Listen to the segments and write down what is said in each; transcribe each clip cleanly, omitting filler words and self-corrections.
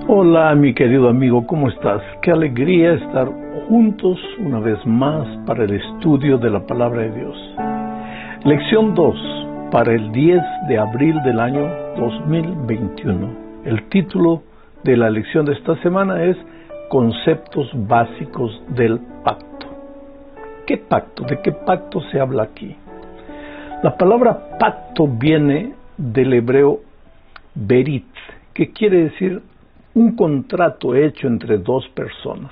Hola mi querido amigo, ¿cómo estás? Qué alegría estar juntos una vez más para el estudio de la Palabra de Dios. Lección 2 para el 10 de abril del año 2021. El título de la lección de esta semana es Conceptos básicos del pacto. ¿Qué pacto? ¿De qué pacto se habla aquí? La palabra pacto viene del hebreo berit, que quiere decir un contrato hecho entre dos personas,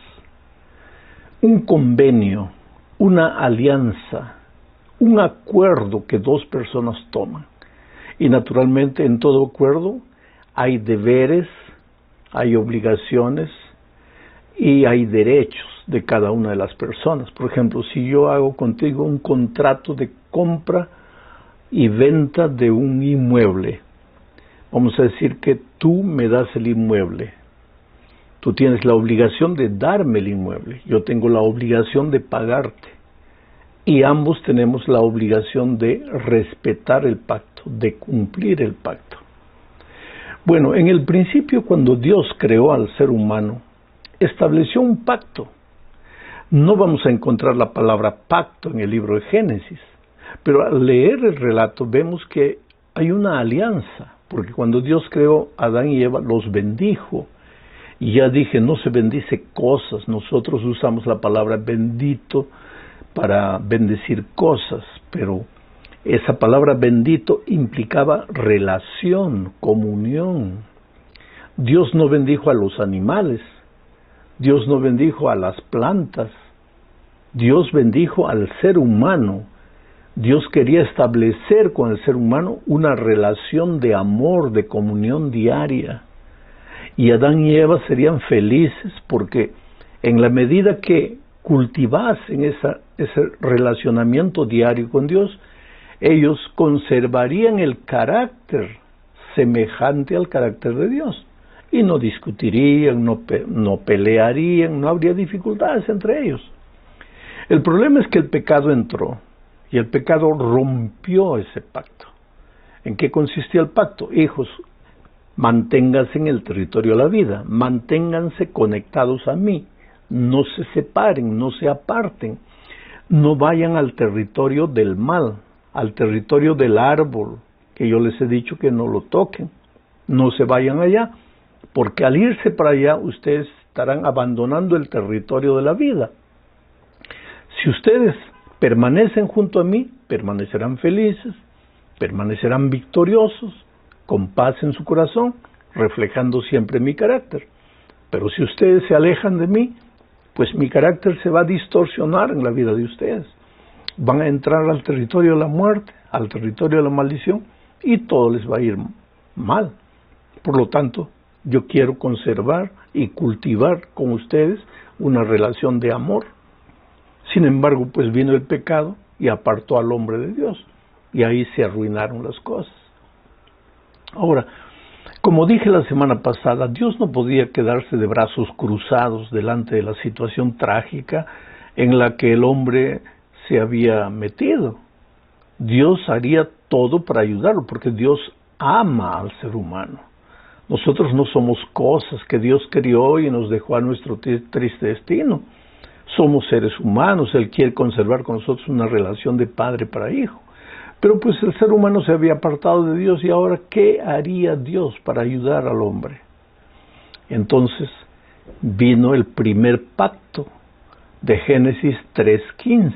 un convenio, una alianza, un acuerdo que dos personas toman. Y naturalmente en todo acuerdo hay deberes, hay obligaciones y hay derechos de cada una de las personas. Por ejemplo, si yo hago contigo un contrato de compra y venta de un inmueble, vamos a decir que tú me das el inmueble. Tú tienes la obligación de darme el inmueble. Yo tengo la obligación de pagarte. Y ambos tenemos la obligación de respetar el pacto, de cumplir el pacto. Bueno, en el principio, cuando Dios creó al ser humano, estableció un pacto. No vamos a encontrar la palabra pacto en el libro de Génesis, pero al leer el relato vemos que hay una alianza. Porque cuando Dios creó a Adán y Eva, los bendijo. Y ya dije, no se bendice cosas. Nosotros usamos la palabra bendito para bendecir cosas. Pero esa palabra bendito implicaba relación, comunión. Dios no bendijo a los animales. Dios no bendijo a las plantas. Dios bendijo al ser humano. Dios quería establecer con el ser humano una relación de amor, de comunión diaria. Y Adán y Eva serían felices porque en la medida que cultivasen ese relacionamiento diario con Dios, ellos conservarían el carácter semejante al carácter de Dios. Y no discutirían, no pelearían, no habría dificultades entre ellos. El problema es que el pecado entró. Y el pecado rompió ese pacto. ¿En qué consistía el pacto? Hijos, manténganse en el territorio de la vida, manténganse conectados a mí, no se separen, no se aparten, no vayan al territorio del mal, al territorio del árbol, que yo les he dicho que no lo toquen, no se vayan allá, porque al irse para allá ustedes estarán abandonando el territorio de la vida. Si ustedes permanecen junto a mí, permanecerán felices, permanecerán victoriosos, con paz en su corazón, reflejando siempre mi carácter. Pero si ustedes se alejan de mí, pues mi carácter se va a distorsionar en la vida de ustedes. Van a entrar al territorio de la muerte, al territorio de la maldición, y todo les va a ir mal. Por lo tanto, yo quiero conservar y cultivar con ustedes una relación de amor. Sin embargo, pues vino el pecado y apartó al hombre de Dios. Y ahí se arruinaron las cosas. Ahora, como dije la semana pasada, Dios no podía quedarse de brazos cruzados delante de la situación trágica en la que el hombre se había metido. Dios haría todo para ayudarlo, porque Dios ama al ser humano. Nosotros no somos cosas que Dios crió y nos dejó a nuestro triste destino. Somos seres humanos, Él quiere conservar con nosotros una relación de padre para hijo. Pero pues el ser humano se había apartado de Dios y ahora, ¿qué haría Dios para ayudar al hombre? Entonces vino el primer pacto de Génesis 3:15,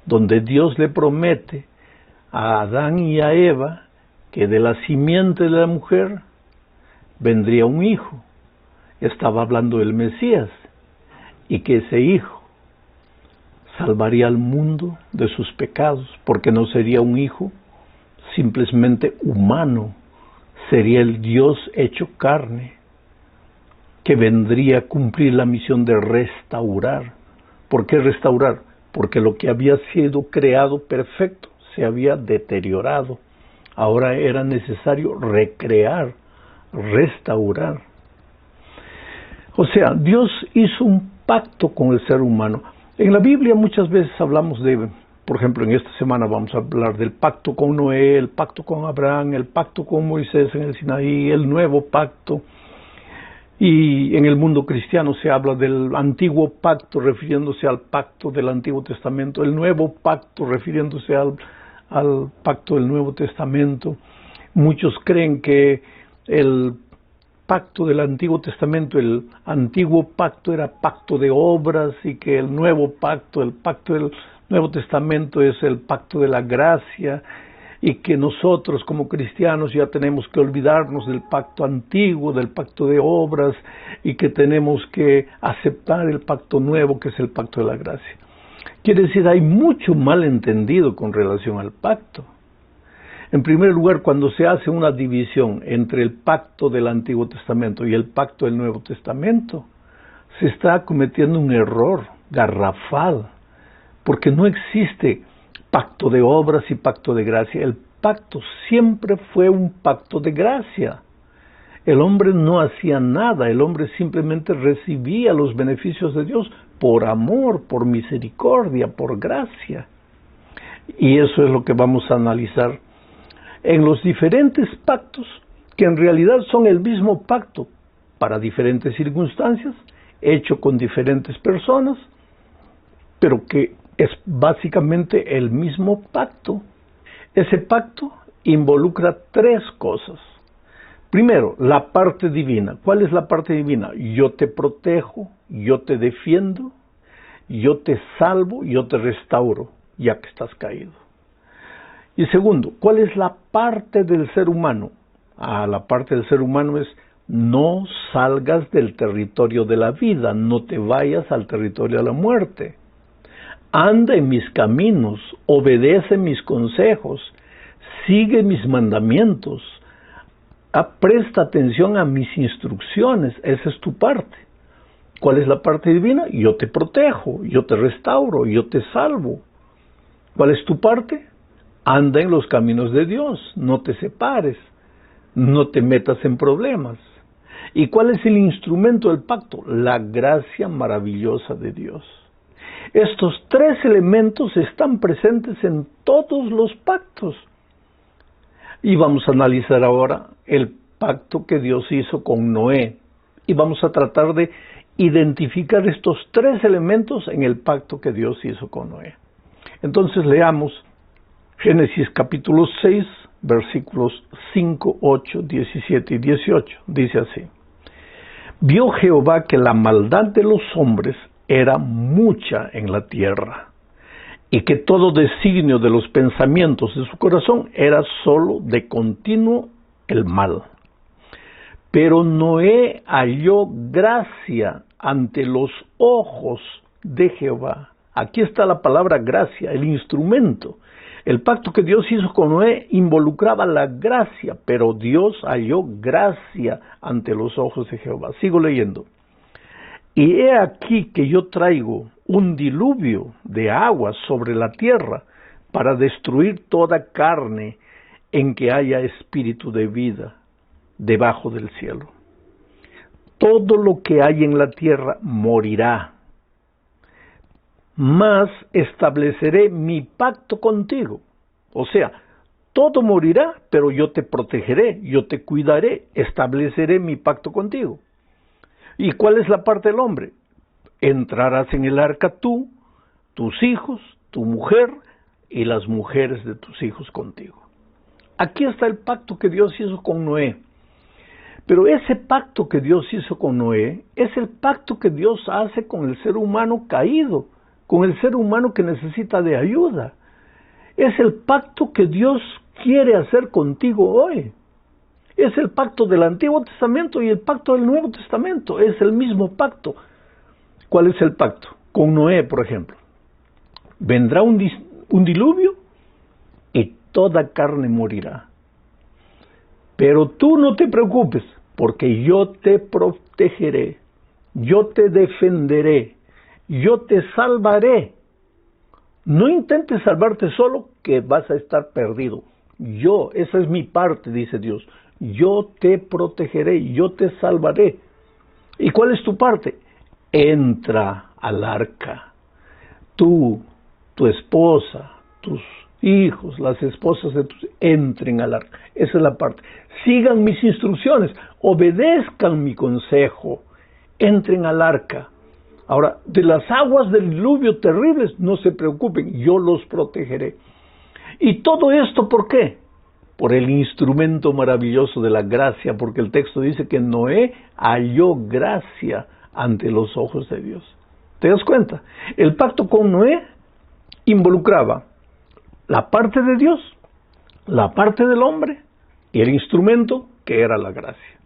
donde Dios le promete a Adán y a Eva que de la simiente de la mujer vendría un hijo. Estaba hablando del Mesías y que ese hijo salvaría al mundo de sus pecados, porque no sería un hijo simplemente humano, sería el Dios hecho carne, que vendría a cumplir la misión de restaurar. ¿Por qué restaurar? Porque lo que había sido creado perfecto se había deteriorado. Ahora era necesario recrear, restaurar. O sea, Dios hizo un pacto con el ser humano. En la Biblia muchas veces hablamos de, por ejemplo, en esta semana vamos a hablar del pacto con Noé, el pacto con Abraham, el pacto con Moisés en el Sinaí, el nuevo pacto. Y en el mundo cristiano se habla del antiguo pacto refiriéndose al pacto del Antiguo Testamento, el nuevo pacto refiriéndose al pacto del Nuevo Testamento. Muchos creen que el pacto del Antiguo Testamento, el antiguo pacto era pacto de obras y que el nuevo pacto, el pacto del Nuevo Testamento es el pacto de la gracia y que nosotros como cristianos ya tenemos que olvidarnos del pacto antiguo, del pacto de obras y que tenemos que aceptar el pacto nuevo que es el pacto de la gracia. Quiere decir, hay mucho malentendido con relación al pacto. En primer lugar, cuando se hace una división entre el pacto del Antiguo Testamento y el pacto del Nuevo Testamento, se está cometiendo un error garrafal, porque no existe pacto de obras y pacto de gracia. El pacto siempre fue un pacto de gracia. El hombre no hacía nada, el hombre simplemente recibía los beneficios de Dios por amor, por misericordia, por gracia. Y eso es lo que vamos a analizar en los diferentes pactos, que en realidad son el mismo pacto para diferentes circunstancias, hecho con diferentes personas, pero que es básicamente el mismo pacto. Ese pacto involucra tres cosas. Primero, la parte divina. ¿Cuál es la parte divina? Yo te protejo, yo te defiendo, yo te salvo, yo te restauro, ya que estás caído. Y segundo, ¿cuál es la parte del ser humano? La parte del ser humano es no salgas del territorio de la vida, no te vayas al territorio de la muerte. Anda en mis caminos, obedece mis consejos, sigue mis mandamientos, presta atención a mis instrucciones, esa es tu parte. ¿Cuál es la parte divina? Yo te protejo, yo te restauro, yo te salvo. ¿Cuál es tu parte? Anda en los caminos de Dios, no te separes, no te metas en problemas. ¿Y cuál es el instrumento del pacto? La gracia maravillosa de Dios. Estos tres elementos están presentes en todos los pactos. Y vamos a analizar ahora el pacto que Dios hizo con Noé. Y vamos a tratar de identificar estos tres elementos en el pacto que Dios hizo con Noé. Entonces leamos Génesis capítulo 6, versículos 5, 8, 17 y 18. Dice así: Vio Jehová que la maldad de los hombres era mucha en la tierra, y que todo designio de los pensamientos de su corazón era solo de continuo el mal. Pero Noé halló gracia ante los ojos de Jehová. Aquí está la palabra gracia, el instrumento. El pacto que Dios hizo con Noé involucraba la gracia, pero Dios halló gracia ante los ojos de Jehová. Sigo leyendo. Y he aquí que yo traigo un diluvio de aguas sobre la tierra para destruir toda carne en que haya espíritu de vida debajo del cielo. Todo lo que hay en la tierra morirá. Mas estableceré mi pacto contigo. O sea, todo morirá, pero yo te protegeré, yo te cuidaré, estableceré mi pacto contigo. ¿Y cuál es la parte del hombre? Entrarás en el arca tú, tus hijos, tu mujer y las mujeres de tus hijos contigo. Aquí está el pacto que Dios hizo con Noé. Pero ese pacto que Dios hizo con Noé es el pacto que Dios hace con el ser humano caído, con el ser humano que necesita de ayuda. Es el pacto que Dios quiere hacer contigo hoy. Es el pacto del Antiguo Testamento y el pacto del Nuevo Testamento. Es el mismo pacto. ¿Cuál es el pacto? Con Noé, por ejemplo. Vendrá un diluvio y toda carne morirá. Pero tú no te preocupes, porque yo te protegeré, yo te defenderé, yo te salvaré. No intentes salvarte solo, que vas a estar perdido. Esa es mi parte, dice Dios. Yo te protegeré, yo te salvaré. ¿Y cuál es tu parte? Entra al arca. Tú, tu esposa, tus hijos, las esposas de tus, entren al arca. Esa es la parte. Sigan mis instrucciones, obedezcan mi consejo, entren al arca. Ahora, de las aguas del diluvio terribles, no se preocupen, yo los protegeré. Y todo esto, ¿por qué? Por el instrumento maravilloso de la gracia, porque el texto dice que Noé halló gracia ante los ojos de Dios. ¿Te das cuenta? El pacto con Noé involucraba la parte de Dios, la parte del hombre y el instrumento que era la gracia.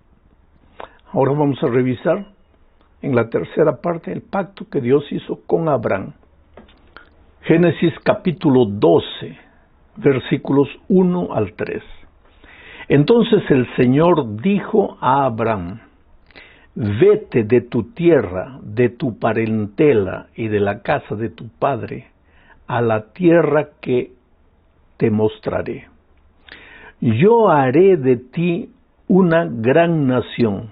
Ahora vamos a revisar en la tercera parte el pacto que Dios hizo con Abraham. Génesis capítulo 12, versículos 1 al 3. Entonces el Señor dijo a Abraham: vete de tu tierra, de tu parentela y de la casa de tu padre, a la tierra que te mostraré. Yo haré de ti una gran nación,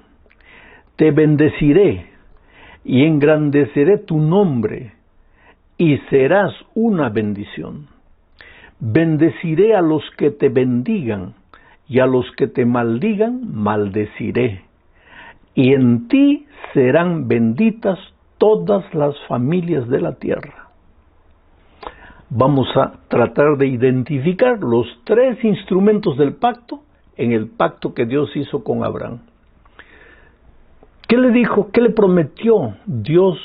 te bendeciré y engrandeceré tu nombre, y serás una bendición. Bendeciré a los que te bendigan, y a los que te maldigan, maldeciré. Y en ti serán benditas todas las familias de la tierra. Vamos a tratar de identificar los tres instrumentos del pacto en el pacto que Dios hizo con Abraham. ¿Qué le dijo? ¿Qué le prometió Dios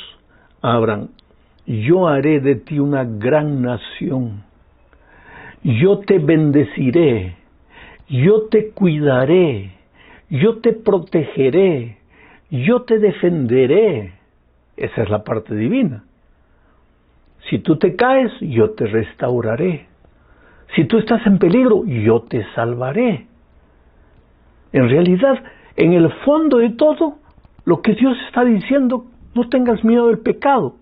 a Abraham? Yo haré de ti una gran nación. Yo te bendeciré. Yo te cuidaré. Yo te protegeré. Yo te defenderé. Esa es la parte divina. Si tú te caes, yo te restauraré. Si tú estás en peligro, yo te salvaré. En realidad, en el fondo de todo, lo que Dios está diciendo, no tengas miedo del pecado,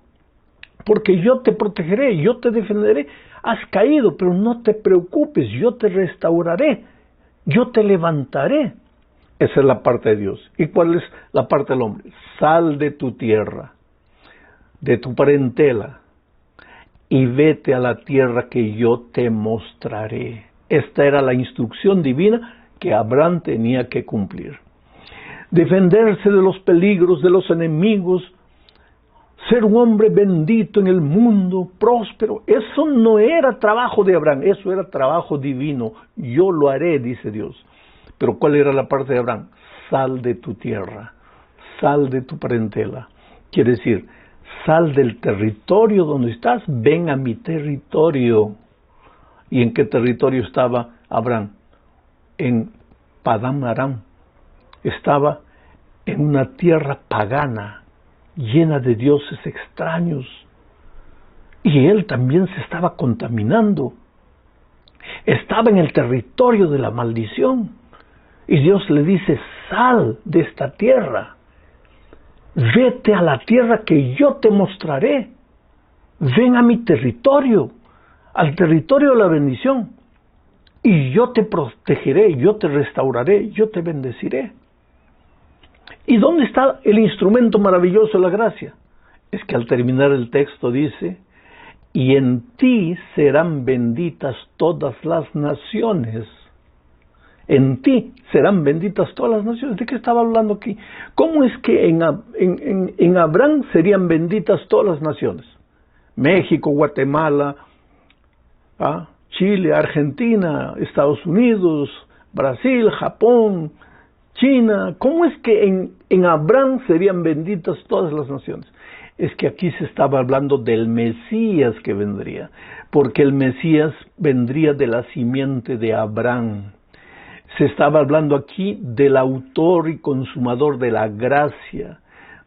porque yo te protegeré, yo te defenderé. Has caído, pero no te preocupes, yo te restauraré, yo te levantaré. Esa es la parte de Dios. ¿Y cuál es la parte del hombre? Sal de tu tierra, de tu parentela, y vete a la tierra que yo te mostraré. Esta era la instrucción divina que Abraham tenía que cumplir. Defenderse de los peligros, de los enemigos, ser un hombre bendito en el mundo, próspero. Eso no era trabajo de Abraham, eso era trabajo divino. Yo lo haré, dice Dios. Pero ¿cuál era la parte de Abraham? Sal de tu tierra, sal de tu parentela. Quiere decir, sal del territorio donde estás, ven a mi territorio. ¿Y en qué territorio estaba Abraham? En Padán Aram. Estaba en una tierra pagana, llena de dioses extraños. Y él también se estaba contaminando. Estaba en el territorio de la maldición. Y Dios le dice, sal de esta tierra. Vete a la tierra que yo te mostraré. Ven a mi territorio, al territorio de la bendición. Y yo te protegeré, yo te restauraré, yo te bendeciré. ¿Y dónde está el instrumento maravilloso de la gracia? Es que al terminar el texto dice, y en ti serán benditas todas las naciones. En ti serán benditas todas las naciones. ¿De qué estaba hablando aquí? ¿Cómo es que en Abraham serían benditas todas las naciones? México, Guatemala, Chile, Argentina, Estados Unidos, Brasil, Japón, China. ¿Cómo es que en Abraham serían benditas todas las naciones? Es que aquí se estaba hablando del Mesías que vendría, porque el Mesías vendría de la simiente de Abraham. Se estaba hablando aquí del autor y consumador de la gracia,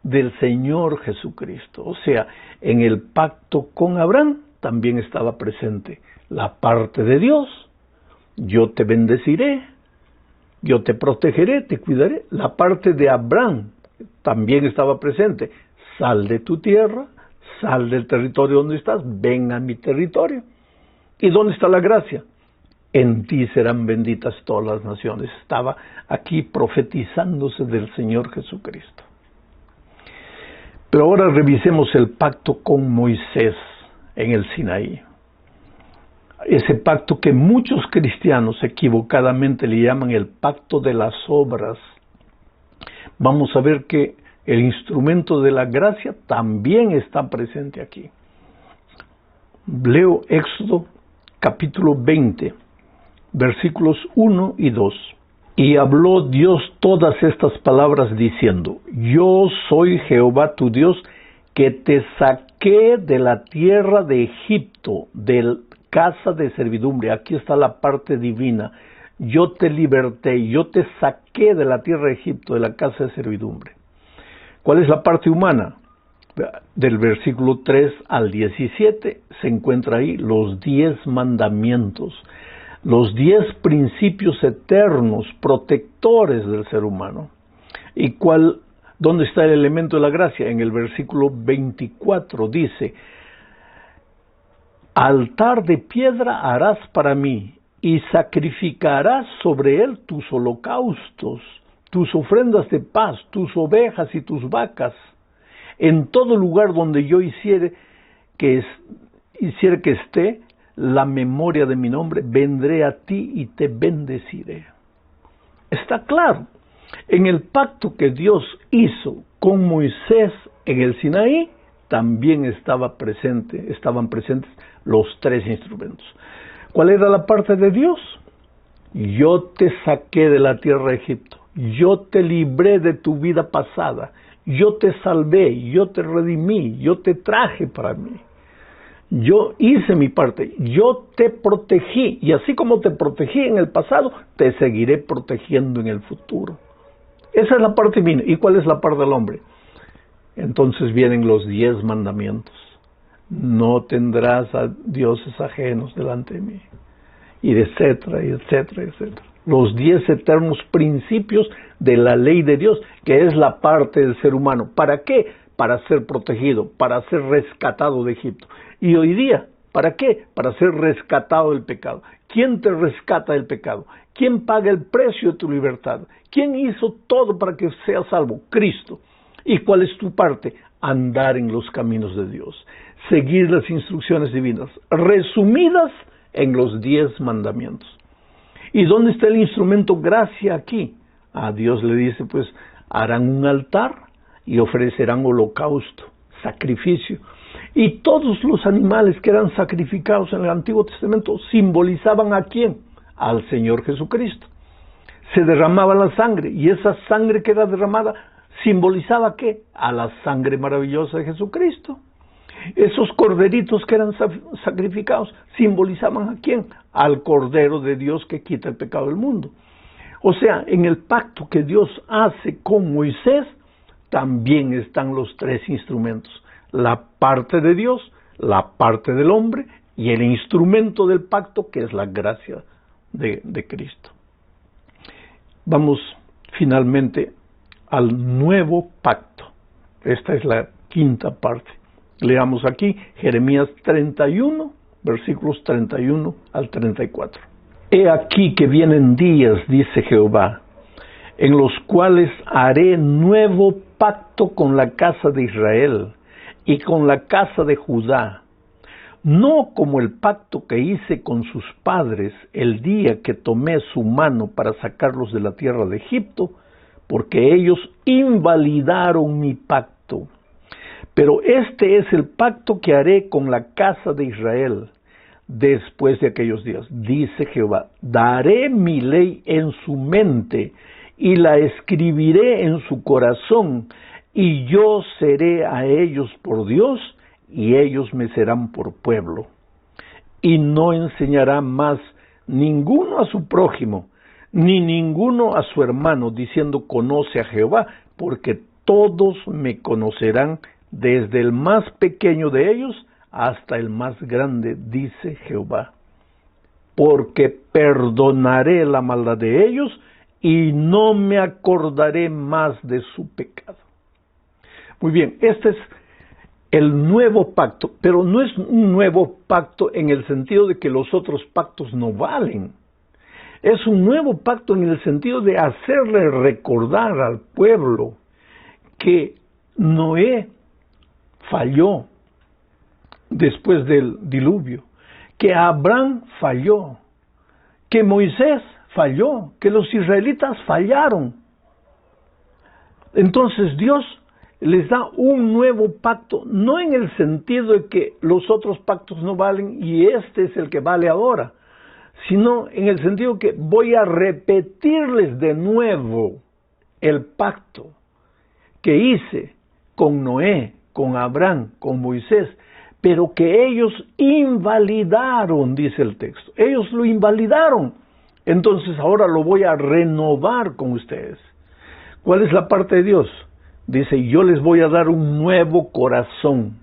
del Señor Jesucristo. O sea, en el pacto con Abraham también estaba presente la parte de Dios. Yo te bendeciré, yo te protegeré, te cuidaré. La parte de Abraham también estaba presente. Sal de tu tierra, sal del territorio donde estás, ven a mi territorio. ¿Y dónde está la gracia? En ti serán benditas todas las naciones. Estaba aquí profetizándose del Señor Jesucristo. Pero ahora revisemos el pacto con Moisés en el Sinaí. ese pacto que muchos cristianos equivocadamente le llaman el pacto de las obras, vamos a ver que el instrumento de la gracia también está presente aquí. Leo Éxodo capítulo 20, versículos 1 y 2. Y habló Dios todas estas palabras diciendo: Yo soy Jehová tu Dios, que te saqué de la tierra de Egipto, de casa de servidumbre. Aquí está la parte divina. Yo te liberté, yo te saqué de la tierra de Egipto, de la casa de servidumbre. ¿Cuál es la parte humana? Del versículo 3 al 17 se encuentra ahí los 10 mandamientos, los 10 principios eternos, protectores del ser humano. ¿Y dónde está el elemento de la gracia? En el versículo 24 dice: altar de piedra harás para mí, y sacrificarás sobre él tus holocaustos, tus ofrendas de paz, tus ovejas y tus vacas. En todo lugar donde yo hiciere que esté la memoria de mi nombre, vendré a ti y te bendeciré. Está claro, en el pacto que Dios hizo con Moisés en el Sinaí, también estaban presentes los 3 instrumentos. ¿Cuál era la parte de Dios? Yo te saqué de la tierra de Egipto, yo te libré de tu vida pasada, yo te salvé, yo te redimí, yo te traje para mí. Yo hice mi parte, yo te protegí, y así como te protegí en el pasado, te seguiré protegiendo en el futuro. Esa es la parte mía. ¿Y cuál es la parte del hombre? Entonces vienen los 10 mandamientos. No tendrás a dioses ajenos delante de mí, y etcétera, y etcétera, etcétera. Los 10 eternos principios de la ley de Dios, que es la parte del ser humano. ¿Para qué? Para ser protegido, para ser rescatado de Egipto. Y hoy día, ¿para qué? Para ser rescatado del pecado. ¿Quién te rescata del pecado? ¿Quién paga el precio de tu libertad? ¿Quién hizo todo para que seas salvo? Cristo. ¿Y cuál es tu parte? Andar en los caminos de Dios, seguir las instrucciones divinas, resumidas en los 10 mandamientos. ¿Y dónde está el instrumento gracia aquí? A Dios le dice, pues, harán un altar y ofrecerán holocausto, sacrificio. Y todos los animales que eran sacrificados en el Antiguo Testamento simbolizaban ¿a quién? Al Señor Jesucristo. Se derramaba la sangre, y esa sangre que era derramada simbolizaba ¿qué? A la sangre maravillosa de Jesucristo. Esos corderitos que eran sacrificados simbolizaban ¿a quién? Al Cordero de Dios que quita el pecado del mundo. O sea, en el pacto que Dios hace con Moisés, también están los 3 instrumentos. La parte de Dios, la parte del hombre y el instrumento del pacto, que es la gracia de Cristo. Vamos finalmente al nuevo pacto. Esta es la 5ª parte. Leamos aquí Jeremías 31, versículos 31 al 34. He aquí que vienen días, dice Jehová, en los cuales haré nuevo pacto con la casa de Israel y con la casa de Judá, no como el pacto que hice con sus padres el día que tomé su mano para sacarlos de la tierra de Egipto, porque ellos invalidaron mi pacto. Pero este es el pacto que haré con la casa de Israel después de aquellos días, dice Jehová. Daré mi ley en su mente y la escribiré en su corazón, y yo seré a ellos por Dios, y ellos me serán por pueblo. Y no enseñará más ninguno a su prójimo, ni ninguno a su hermano, diciendo conoce a Jehová, porque todos me conocerán, desde el más pequeño de ellos hasta el más grande, dice Jehová. Porque perdonaré la maldad de ellos y no me acordaré más de su pecado. Muy bien, este es el nuevo pacto, pero no es un nuevo pacto en el sentido de que los otros pactos no valen. Es un nuevo pacto en el sentido de hacerle recordar al pueblo que Noé falló después del diluvio, que Abraham falló, que Moisés falló, que los israelitas fallaron. Entonces Dios les da un nuevo pacto, no en el sentido de que los otros pactos no valen y este es el que vale ahora, sino en el sentido que voy a repetirles de nuevo el pacto que hice con Noé, con Abraham, con Moisés, pero que ellos invalidaron, dice el texto. Ellos lo invalidaron. Entonces ahora lo voy a renovar con ustedes. ¿Cuál es la parte de Dios? Dice, yo les voy a dar un nuevo corazón,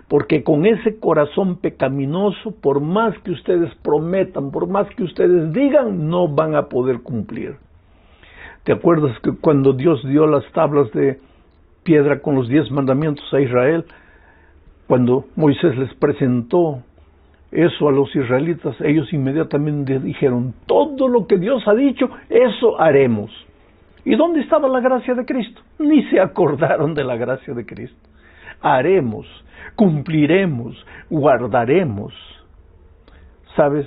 porque con ese corazón pecaminoso, por más que ustedes prometan, por más que ustedes digan, no van a poder cumplir. ¿Te acuerdas que cuando Dios dio las tablas de piedra con los 10 mandamientos a Israel, cuando Moisés les presentó eso a los israelitas, ellos inmediatamente dijeron, todo lo que Dios ha dicho, eso haremos. ¿Y dónde estaba la gracia de Cristo? Ni se acordaron de la gracia de Cristo. Haremos, cumpliremos, guardaremos. ¿Sabes?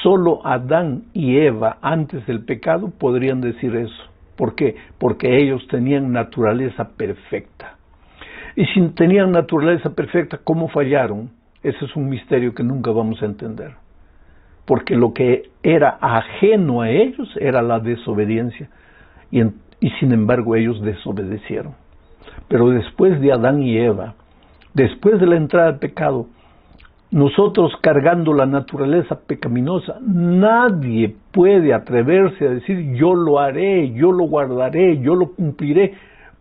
Solo Adán y Eva antes del pecado podrían decir eso. ¿Por qué? Porque ellos tenían naturaleza perfecta. Y si tenían naturaleza perfecta, ¿cómo fallaron? Ese es un misterio que nunca vamos a entender. Porque lo que era ajeno a ellos era la desobediencia. Y sin embargo ellos desobedecieron. Pero después de Adán y Eva, después de la entrada del pecado, nosotros cargando la naturaleza pecaminosa, nadie puede atreverse a decir yo lo haré, yo lo guardaré, yo lo cumpliré,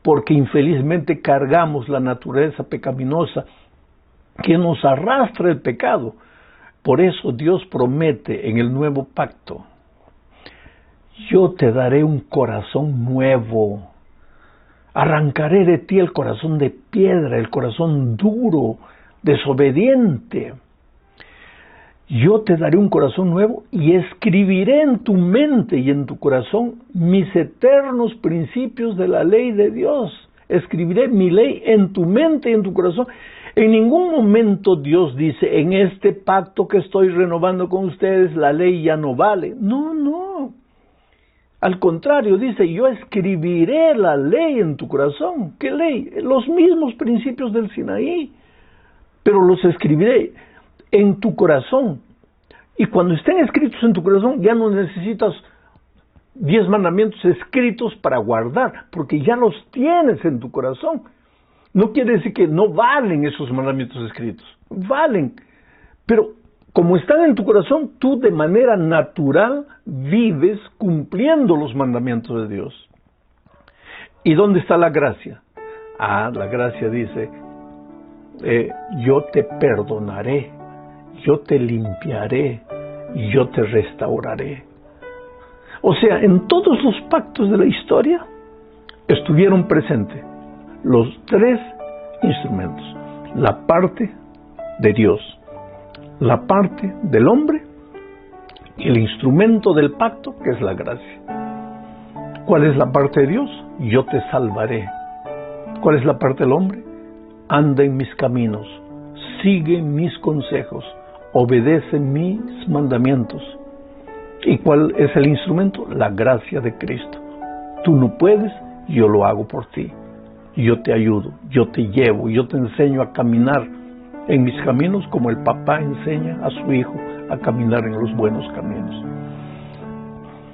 porque infelizmente cargamos la naturaleza pecaminosa que nos arrastra el pecado. Por eso Dios promete en el nuevo pacto, yo te daré un corazón nuevo, arrancaré de ti el corazón de piedra, el corazón duro, desobediente. Yo te daré un corazón nuevo y escribiré en tu mente y en tu corazón mis eternos principios de la ley de Dios. Escribiré mi ley en tu mente y en tu corazón. En ningún momento Dios dice, en este pacto que estoy renovando con ustedes, la ley ya no vale. No, no. Al contrario, dice, yo escribiré la ley en tu corazón. ¿Qué ley? Los mismos principios del Sinaí. Pero los escribiré en tu corazón. Y cuando estén escritos en tu corazón, ya no necesitas 10 mandamientos escritos para guardar, porque ya los tienes en tu corazón. No quiere decir que no valen esos mandamientos escritos. Valen. Pero como están en tu corazón, tú de manera natural vives cumpliendo los mandamientos de Dios. ¿Y dónde está la gracia? La gracia dice, yo te perdonaré, yo te limpiaré, yo te restauraré. O sea, en todos los pactos de la historia estuvieron presentes los 3 instrumentos: la parte de Dios, la parte del hombre y el instrumento del pacto, que es la gracia. ¿Cuál es la parte de Dios? Yo te salvaré. ¿Cuál es la parte del hombre? Anda en mis caminos, sigue mis consejos, obedece mis mandamientos. ¿Y cuál es el instrumento? La gracia de Cristo. Tú no puedes, yo lo hago por ti. Yo te ayudo, yo te llevo, yo te enseño a caminar en mis caminos como el papá enseña a su hijo a caminar en los buenos caminos.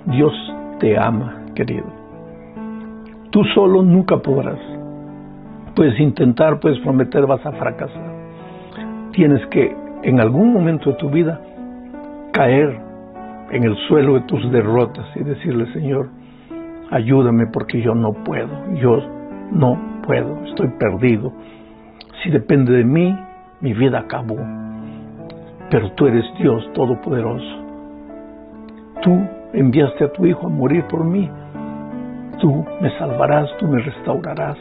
Dios te ama, querido. Tú solo nunca podrás. Puedes intentar, puedes prometer, vas a fracasar. Tienes que, en algún momento de tu vida, caer en el suelo de tus derrotas y decirle, Señor, ayúdame porque yo no puedo, estoy perdido. Si depende de mí, mi vida acabó. Pero tú eres Dios Todopoderoso. Tú enviaste a tu Hijo a morir por mí. Tú me salvarás, tú me restaurarás.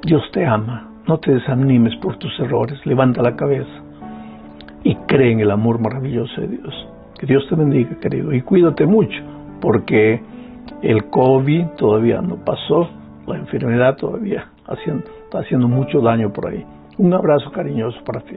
Dios te ama. No te desanimes por tus errores. Levanta la cabeza y cree en el amor maravilloso de Dios. Que Dios te bendiga, querido. Y cuídate mucho, porque el COVID todavía no pasó. La enfermedad todavía está haciendo mucho daño por ahí. Un abrazo cariñoso para ti.